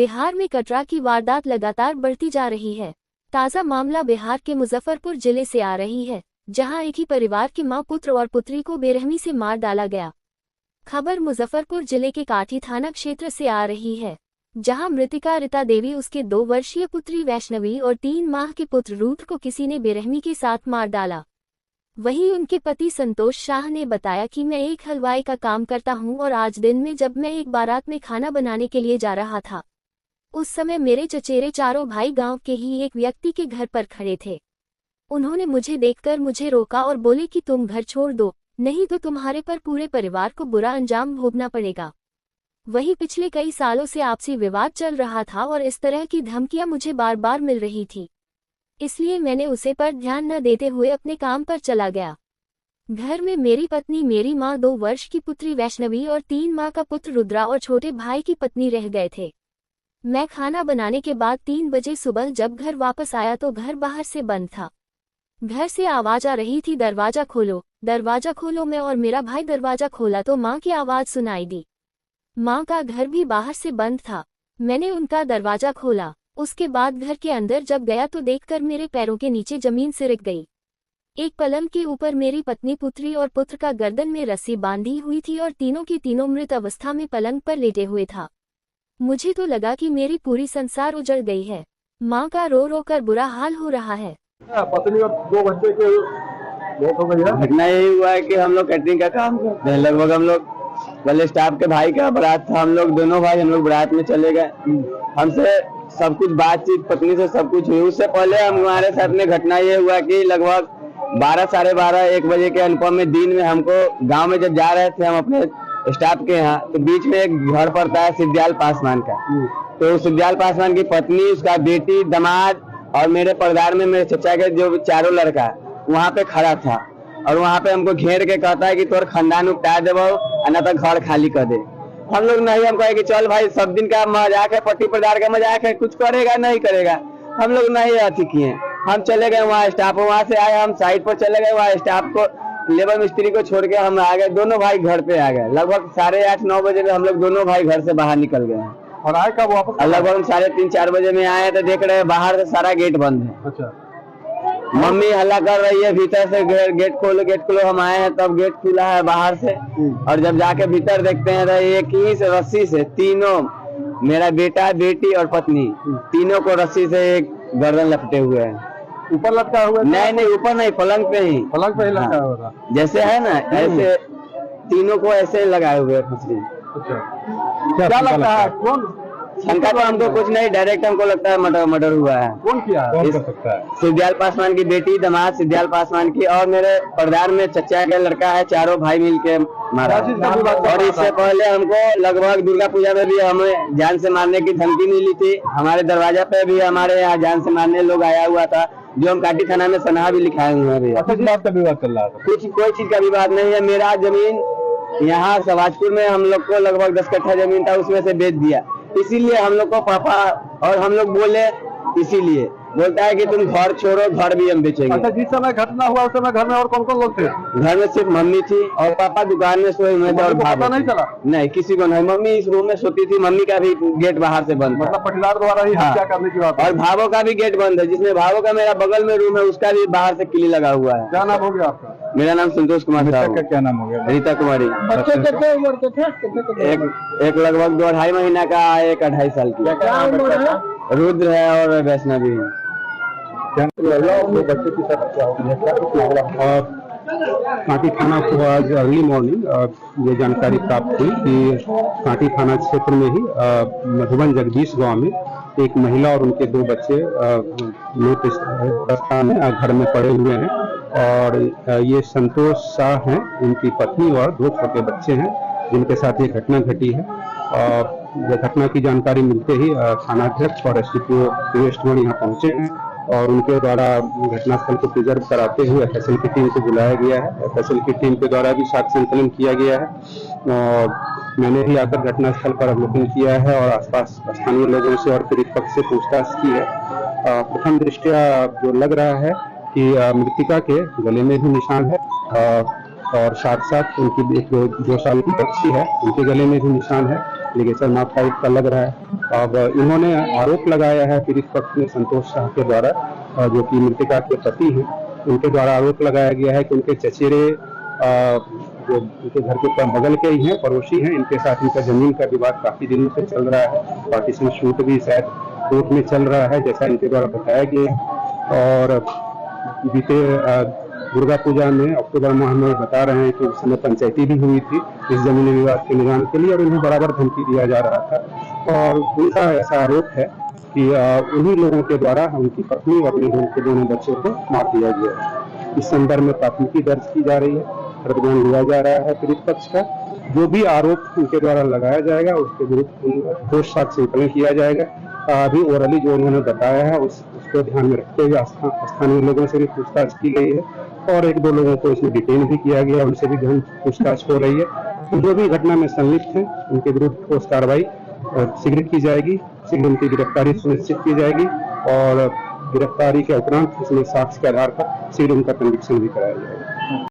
बिहार में कटरा की वारदात लगातार बढ़ती जा रही है। ताज़ा मामला बिहार के मुजफ्फरपुर जिले से आ रही है, जहां एक ही परिवार की मां, पुत्र और पुत्री को बेरहमी से मार डाला गया। खबर मुजफ्फरपुर जिले के काठी थाना क्षेत्र से आ रही है, जहां मृतिका रीता देवी, उसके 2 वर्षीय पुत्री वैष्णवी और 3 माह के पुत्र रूथ को किसी ने बेरहमी के साथ मार डाला। वहीं उनके पति संतोष शाह ने बताया कि मैं एक हलवाई का काम करता हूं और आज दिन में जब मैं एक बारात में खाना बनाने के लिए जा रहा था, उस समय मेरे चचेरे चारों भाई गांव के ही एक व्यक्ति के घर पर खड़े थे। उन्होंने मुझे देखकर मुझे रोका और बोले कि तुम घर छोड़ दो, नहीं तो तुम्हारे पर पूरे परिवार को बुरा अंजाम भोगना पड़ेगा। वहीं पिछले कई सालों से आपसी विवाद चल रहा था और इस तरह की धमकियां मुझे बार बार मिल रही थी, इसलिए मैंने उसे पर ध्यान न देते हुए अपने काम पर चला गया। घर में मेरी पत्नी, मेरी माँ, 2 वर्ष की पुत्री वैष्णवी और 3 माह का पुत्र रुद्रा और छोटे भाई की पत्नी रह गए थे। मैं खाना बनाने के बाद 3 बजे सुबह जब घर वापस आया तो घर बाहर से बंद था। घर से आवाज आ रही थी, दरवाजा खोलो, दरवाजा खोलो। मैं और मेरा भाई दरवाजा खोला तो माँ की आवाज सुनाई दी। माँ का घर भी बाहर से बंद था। मैंने उनका दरवाजा खोला। उसके बाद घर के अंदर जब गया तो देखकर मेरे पैरों के नीचे जमीन सिरक गई। एक पलंग के ऊपर मेरी पत्नी, पुत्री और पुत्र का गर्दन में रस्सी बांधी हुई थी और तीनों की तीनों मृत अवस्था में पलंग पर लेटे हुए था। मुझे तो लगा कि मेरी पूरी संसार उजड़ गई है। माँ का रो रो कर बुरा हाल हो रहा है। पत्नी और 2 बच्चे के मौत हो गई है। घटना यही हुआ है कि हम लोग कैटरिंग का काम करते हैं। लगभग हम लोग पहले स्टाफ के भाई का बारात था, हम लोग दोनों भाई हम लोग बारात में चले गए। हमसे सब कुछ बातचीत पत्नी से सब कुछ हुई। उससे पहले हमारे साथ में घटना ये हुआ कि लगभग 12, साढ़े 12, 1 बजे के अनुपात में दिन में हमको गांव में जब जा रहे थे हम अपने स्टाफ के यहाँ, तो बीच में एक घर पड़ता है सिद्दयाल पासवान का। तो सिद्दयाल पासवान की पत्नी, उसका बेटी, दामाद और मेरे परिवार में मेरे चचा के जो चारों लड़का वहाँ पे खड़ा था और वहाँ पे हमको घेर के कहता है कि तोर खानदान उपटा देबो न तो घर खाली कर दे। हम लोग नहीं, हम कहे कि चल भाई, सब दिन का मजाक है, पट्टी प्रदार का मजाक है, कुछ करेगा नहीं करेगा। हम लोग नहीं अथी किए, हम चले गए वहाँ। स्टाफ वहाँ से आए, हम साइड पर चले गए। वहाँ स्टाफ को, लेबर मिस्त्री को छोड़ के हम आ गए। दोनों भाई घर पे आ गए। लगभग 8:30, 9 बजे में हम लोग दोनों भाई घर से बाहर निकल गए हैं। और आए कब वापस? लगभग 3:30, 4 बजे में आए तो देख रहे हैं बाहर से सारा गेट बंद है। अच्छा। मम्मी हल्ला कर रही है भीतर से, गेट खोलो, गेट खोलो। हम आए हैं तब गेट खुला है बाहर से, और जब जाके भीतर देखते हैं तो एक ही से रस्सी से तीनों, मेरा बेटा, बेटी और पत्नी, तीनों को रस्सी से एक गर्दन लपटे हुए हैं। ऊपर लटका हुआ? नहीं, ऊपर नहीं, पलंग पे ही। पलंग पे ही लटका हुआ था। जैसे है ना, ऐसे तीनों को ऐसे लगाए हुए फंसरी। अच्छा, क्या लगता है कौन? शंका तो हमको कुछ नहीं, डायरेक्ट हमको लगता है मर्डर हुआ है। कौन किया है? कौन कर सकता है? सिद्दयाल पासवान की बेटी, दामाद सिद्दयाल पासवान की, और मेरे परिवार में चचा का लड़का है, चारों भाई मिलके मारा। और इससे पहले हमको लगभग दुर्गा पूजा में भी हमें जान से मारने की धमकी मिली थी। हमारे दरवाजा पे भी हमारे यहाँ जान से मारने लोग आया हुआ था, जो हम काटी थाना में सनहा भी लिखाए हुए हैं। किस बात का विवाद चल रहा था? कुछ कोई चीज का विवाद नहीं है। मेरा जमीन यहाँ सवाजपुर में हम लोग को लगभग 10 कट्ठा जमीन था, उसमें से बेच दिया। इसीलिए हम लोग को पापा और हम लोग बोले, इसीलिए बोलता है कि तुम घर छोड़ो, घर भी हम बेचेंगे। अच्छा, जिस समय घटना हुआ उस समय घर में और कौन कौन लोग थे? घर में सिर्फ मम्मी थी और पापा दुकान में सोए हुए थे। और पता नहीं चला? नहीं, किसी को नहीं। मम्मी इस रूम में सोती थी, मम्मी का भी गेट बाहर से बंद था। मतलब पटीदार द्वारा ही हत्या करने की बात। और भावों का भी गेट बंद है, जिसमें भावों का मेरा बगल में रूम है, उसका भी बाहर से किली लगा हुआ है। क्या नाम हो गया आपका? मेरा नाम संतोष कुमार साहू। क्या नाम हो गया? रीता कुमारी। बच्चे कितने उम्र के थे? एक लगभग 2 2.5 महीना का, एक 2.5 साल की। रुद्र है और वैष्णवी है। बच्चे की कांटी थाना को आज अर्ली मॉर्निंग ये जानकारी प्राप्त हुई कि कांटी थाना क्षेत्र में ही मधुबन जगदीश गांव में एक महिला और उनके 2 बच्चे मृत अवस्था में घर में पड़े हुए हैं। और ये संतोष शाह हैं, उनकी पत्नी और 2 छोटे बच्चे हैं, जिनके साथ ये घटना घटी है। और घटना की जानकारी मिलते ही थानाध्यक्ष और एसडीपीओ वेस्टमोड़ यहाँ पहुंचे हैं और उनके द्वारा घटनास्थल को प्रिजर्व कराते हुए एफएसएल की टीम को बुलाया गया है। एफएसएल की टीम के द्वारा भी साक्ष्य संकलन किया गया है और मैंने भी आकर घटनास्थल पर अवलोकन किया है और आसपास स्थानीय लोगों से और पीड़ित पक्ष से पूछताछ की है। प्रथम दृष्टया जो लग रहा है कि मृतिका के गले में भी निशान है और साथ साथ उनकी एक 2 साल की बच्ची है, उनके गले में भी निशान है। लिगेचर माप टाइप का लग रहा है। अब इन्होंने आरोप लगाया है पीड़ित पक्ष में संतोष शाह के द्वारा, जो कि मृतका के पति हैं, उनके द्वारा आरोप लगाया गया है कि उनके चचेरे जो उनके घर के बगल के ही हैं, पड़ोसी हैं, इनके साथ इनका जमीन का विवाद काफी दिनों से चल रहा है। पार्टीशन शूट भी शायद कोर्ट में चल रहा है, जैसा इनके द्वारा बताया गया है। और बीते दुर्गा पूजा में अक्टूबर माह में बता रहे हैं कि उस समय पंचायती भी हुई थी इस जमीनी विवाद के निदान के लिए, और उन्हें बराबर धमकी दिया जा रहा था। और उनका ऐसा आरोप है कि उन्हीं लोगों के द्वारा उनकी पत्नी और अपने दोनों बच्चों को मार दिया गया है। इस संदर्भ में प्राथमिकी दर्ज की जा रही है, प्रतिज्ञान लिया जा रहा है पीड़ित पक्ष का। जो भी आरोप उनके द्वारा लगाया जाएगा उसके विरुद्ध ठोस साक्ष्य संकलन किया जाएगा। अभी ओरली जो उन्होंने बताया है उसको ध्यान में रखते हुए स्थानीय लोगों से भी पूछताछ की गई है और 1-2 लोगों को इसमें डिटेन भी किया गया, उनसे भी गहन पूछताछ हो रही है। तो जो भी घटना में संलिप्त है उनके विरुद्ध ठोस कार्रवाई शीघ्र की जाएगी, शीघ्र उनकी गिरफ्तारी सुनिश्चित की जाएगी और गिरफ्तारी के उपरांत इसमें साक्ष्य के आधार पर शीघ्र उनका कन्विक्शन भी कराया जाएगा।